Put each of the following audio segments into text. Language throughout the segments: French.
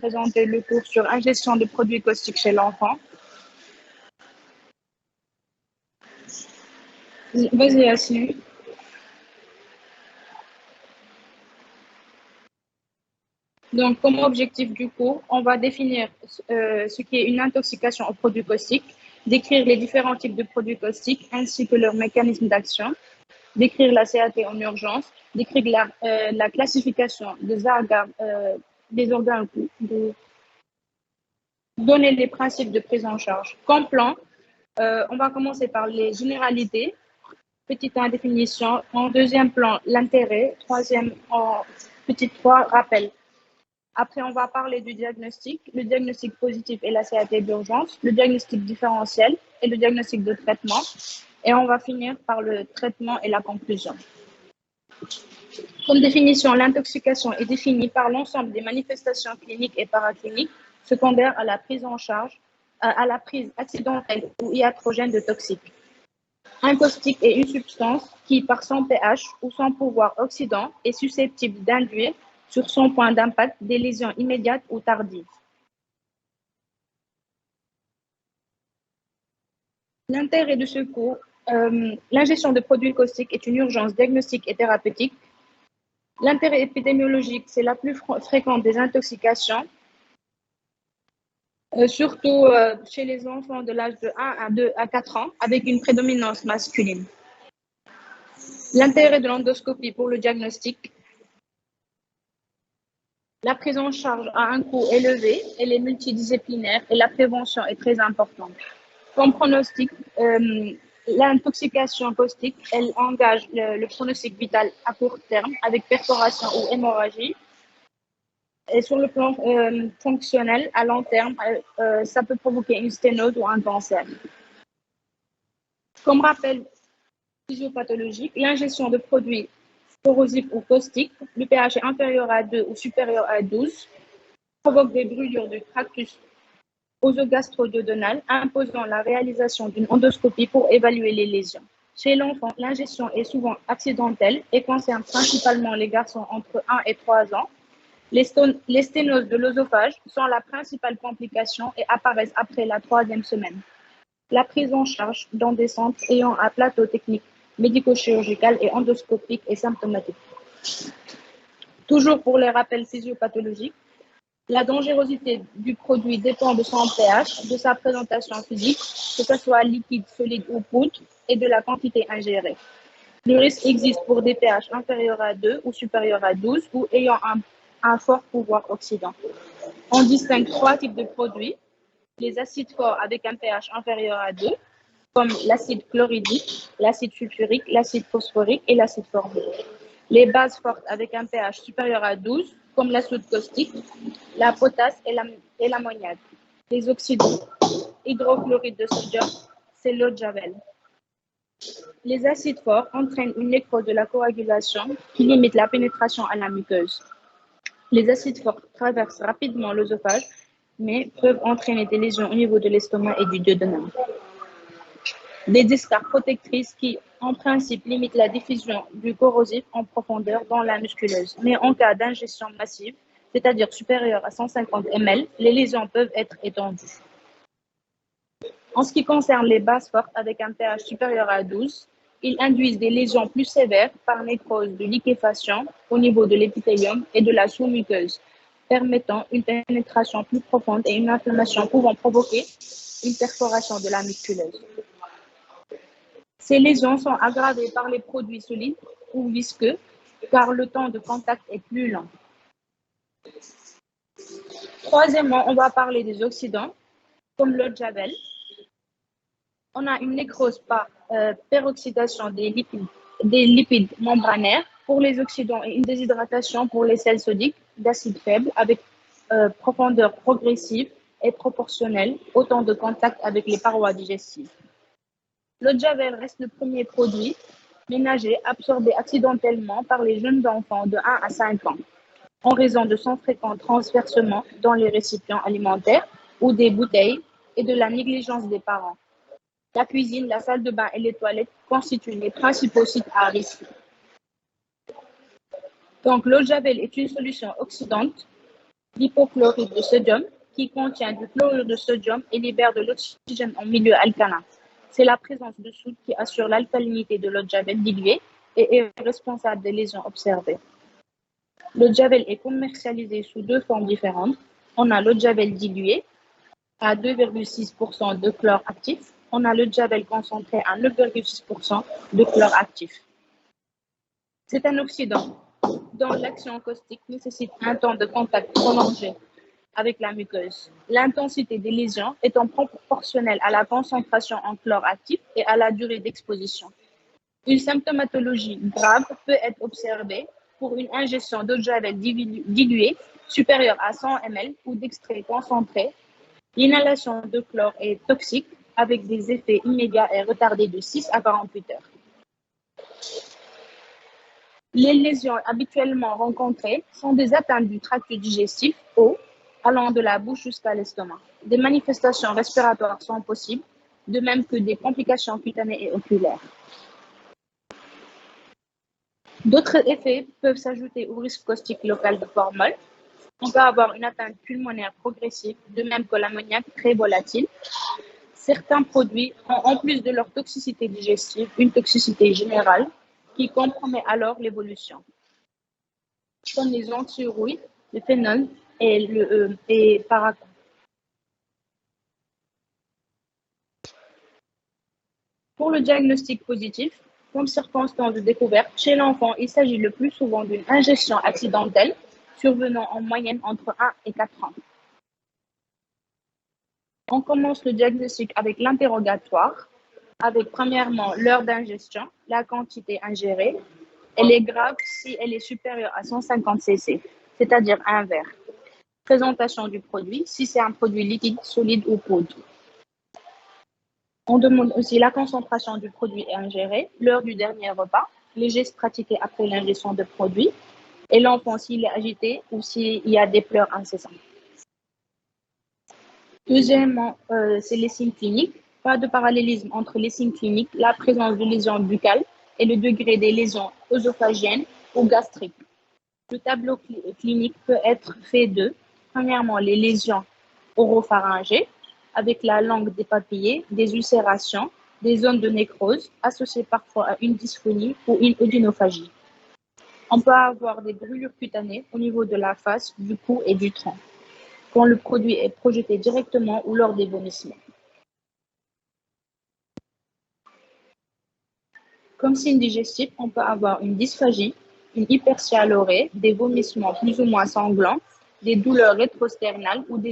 présenter le cours sur ingestion de produits caustiques chez l'enfant. Vas-y, Yassine. Donc, comme objectif du cours, on va définir ce qui est une intoxication aux produits caustiques, décrire les différents types de produits caustiques ainsi que leur mécanisme d'action, décrire la CAT en urgence, décrire la classification des organes, donner les principes de prise en charge. Comme plan, on va commencer par les généralités, petite définition. En deuxième plan, l'intérêt. Troisième, en petite fois, rappel. Après, on va parler du diagnostic, le diagnostic positif et la CAT d'urgence, le diagnostic différentiel et le diagnostic de traitement. Et on va finir par le traitement et la conclusion. Comme définition, l'intoxication est définie par l'ensemble des manifestations cliniques et paracliniques secondaires à la prise en charge, à la prise accidentelle ou iatrogène de toxiques. Un caustique est une substance qui, par son pH ou son pouvoir oxydant, est susceptible d'induire sur son point d'impact des lésions immédiates ou tardives. L'intérêt de ce cours, l'ingestion de produits caustiques est une urgence diagnostique et thérapeutique. L'intérêt épidémiologique, c'est la plus fréquente des intoxications, surtout chez les enfants de l'âge de 1 à 4 ans, avec une prédominance masculine. L'intérêt de l'endoscopie pour le diagnostic, la prise en charge a un coût élevé, elle est multidisciplinaire et la prévention est très importante. Comme pronostic, l'intoxication caustique, elle engage le pronostic vital à court terme avec perforation ou hémorragie. Et sur le plan fonctionnel, à long terme, ça peut provoquer une sténose ou un cancer. Comme rappel physiopathologique, l'ingestion de produits corrosifs ou caustiques, le pH est inférieur à 2 ou supérieur à 12, provoque des brûlures du tractus œsogastro-duodénal, imposant la réalisation d'une endoscopie pour évaluer les lésions. Chez l'enfant, l'ingestion est souvent accidentelle et concerne principalement les garçons entre 1 et 3 ans. Les sténoses de l'œsophage sont la principale complication et apparaissent après la 3e semaine. La prise en charge dans des centres ayant un plateau technique médico-chirurgical et endoscopique est symptomatique. Toujours pour les rappels physiopathologiques, la dangerosité du produit dépend de son pH, de sa présentation physique, que ce soit liquide, solide ou poudre, et de la quantité ingérée. Le risque existe pour des pH inférieurs à 2 ou supérieurs à 12 ou ayant un fort pouvoir oxydant. On distingue 3 types de produits. Les acides forts avec un pH inférieur à 2, comme l'acide chlorhydrique, l'acide sulfurique, l'acide phosphorique et l'acide formique. Les bases fortes avec un pH supérieur à 12, comme la soude caustique, la potasse et l'ammoniac. Les oxydants, hydrochloride de sodium, c'est l'eau de Javel. Les acides forts entraînent une nécrose de la coagulation qui limite la pénétration à la muqueuse. Les acides forts traversent rapidement l'œsophage, mais peuvent entraîner des lésions au niveau de l'estomac et du duodénum. Des discartes protectrices qui, en principe, limitent la diffusion du corrosif en profondeur dans la musculeuse. Mais en cas d'ingestion massive, c'est-à-dire supérieure à 150 ml, les lésions peuvent être étendues. En ce qui concerne les bases fortes avec un pH supérieur à 12, ils induisent des lésions plus sévères par nécrose de liquéfaction au niveau de l'épithélium et de la sous-muqueuse, permettant une pénétration plus profonde et une inflammation pouvant provoquer une perforation de la musculeuse. Ces lésions sont aggravées par les produits solides ou visqueux, car le temps de contact est plus lent. Troisièmement, on va parler des oxydants, comme l'eau de Javel. On a une nécrose par peroxydation des lipides membranaires pour les oxydants et une déshydratation pour les sels sodiques d'acide faible avec profondeur progressive et proportionnelle au temps de contact avec les parois digestives. L'eau de Javel reste le premier produit ménager absorbé accidentellement par les jeunes enfants de 1 à 5 ans, en raison de son fréquent transversement dans les récipients alimentaires ou des bouteilles et de la négligence des parents. La cuisine, la salle de bain et les toilettes constituent les principaux sites à risque. Donc, l'eau de Javel est une solution oxydante l'hypochlorite de sodium, qui contient du chlorure de sodium et libère de l'oxygène en milieu alcalin. C'est la présence de soude qui assure l'alcalinité de l'eau de Javel diluée et est responsable des lésions observées. L'eau de Javel est commercialisée sous deux formes différentes. On a l'eau de Javel diluée à 2,6% de chlore actif. On a l'eau de Javel concentré à 9,6% de chlore actif. C'est un oxydant dont l'action caustique nécessite un temps de contact prolongé avec la muqueuse. L'intensité des lésions étant proportionnelle à la concentration en chlore actif et à la durée d'exposition. Une symptomatologie grave peut être observée pour une ingestion d'eau de Javel diluée supérieure à 100 ml ou d'extrait concentré. L'inhalation de chlore est toxique avec des effets immédiats et retardés de 6 à 48 heures. Les lésions habituellement rencontrées sont des atteintes du tract digestif haut, allant de la bouche jusqu'à l'estomac. Des manifestations respiratoires sont possibles, de même que des complications cutanées et oculaires. D'autres effets peuvent s'ajouter au risque caustique local de formol. On peut avoir une atteinte pulmonaire progressive, de même que l'ammoniac très volatile. Certains produits ont, en plus de leur toxicité digestive, une toxicité générale qui compromet alors l'évolution, comme les antiuroïdes, le phénol et paracon. Pour le diagnostic positif, comme circonstance de découverte, chez l'enfant, il s'agit le plus souvent d'une ingestion accidentelle survenant en moyenne entre 1 et 4 ans. On commence le diagnostic avec l'interrogatoire, avec premièrement l'heure d'ingestion, la quantité ingérée. Elle est grave si elle est supérieure à 150 cc, c'est-à-dire un verre. Présentation du produit, si c'est un produit liquide, solide ou poudre. On demande aussi la concentration du produit ingéré, l'heure du dernier repas, les gestes pratiqués après l'ingestion de produits, et l'enfant s'il est agité ou s'il y a des pleurs incessants. Deuxièmement, c'est les signes cliniques. Pas de parallélisme entre les signes cliniques, la présence de lésions buccales et le degré des lésions œsophagiennes ou gastriques. Le tableau clinique peut être fait de, premièrement, les lésions oropharyngées, avec la langue dépapillée, des ulcérations, des zones de nécrose, associées parfois à une dysphonie ou une odynophagie. On peut avoir des brûlures cutanées au niveau de la face, du cou et du tronc, quand le produit est projeté directement ou lors des vomissements. Comme signe digestif, on peut avoir une dysphagie, une hypersialorrhée, des vomissements plus ou moins sanglants, des douleurs rétrosternales ou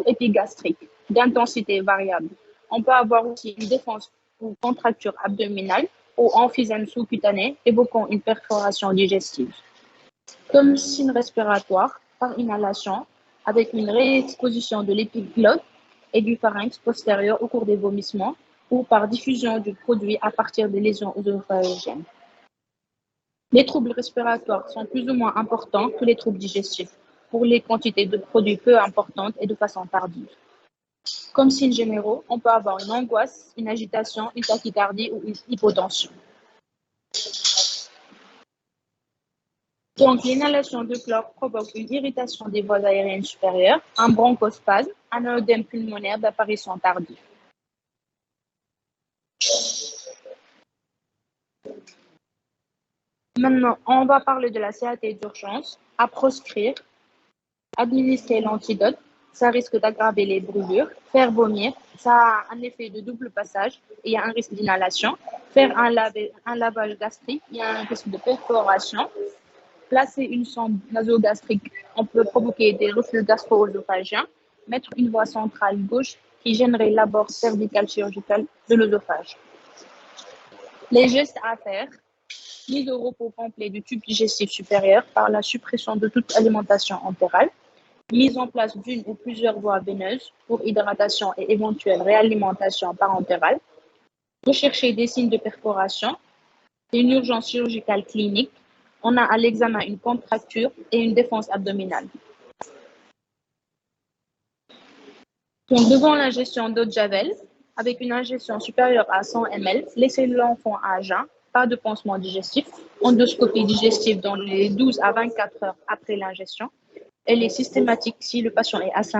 épigastriques d'intensité variable. On peut avoir aussi une défense ou contracture abdominale ou emphysème sous-cutané évoquant une perforation digestive. Comme signe respiratoire, par inhalation, avec une réexposition de l'épiglotte et du pharynx postérieur au cours des vomissements, ou par diffusion du produit à partir des lésions œsophagiennes. Les troubles respiratoires sont plus ou moins importants que les troubles digestifs, pour les quantités de produits peu importantes et de façon tardive. Comme signes généraux, on peut avoir une angoisse, une agitation, une tachycardie ou une hypotension. Donc, l'inhalation de chlore provoque une irritation des voies aériennes supérieures, un bronchospasme, un œdème pulmonaire d'apparition tardive. Maintenant, on va parler de la CAT d'urgence. À proscrire, administrer l'antidote, ça risque d'aggraver les brûlures. Faire vomir, ça a un effet de double passage et il y a un risque d'inhalation. Faire un lavage gastrique, il y a un risque de perforation. Placer une sonde nasogastrique, on peut provoquer des reflux gastro-œsophagiens. Mettre une voie centrale gauche qui gênerait l'abord cervical chirurgical de l'œsophage. Les gestes à faire. Mise au repos complet du tube digestif supérieur par la suppression de toute alimentation entérale, mise en place d'une ou plusieurs voies veineuses pour hydratation et éventuelle réalimentation parentérale, rechercher des signes de perforation, une urgence chirurgicale clinique, on a à l'examen une contracture et une défense abdominale. Donc, devant l'ingestion d'eau de Javel, avec une ingestion supérieure à 100 ml, laissez l'enfant à jeun, pas de pansement digestif, endoscopie digestive dans les 12 à 24 heures après l'ingestion, Elle est systématique si le patient est asymptomatique.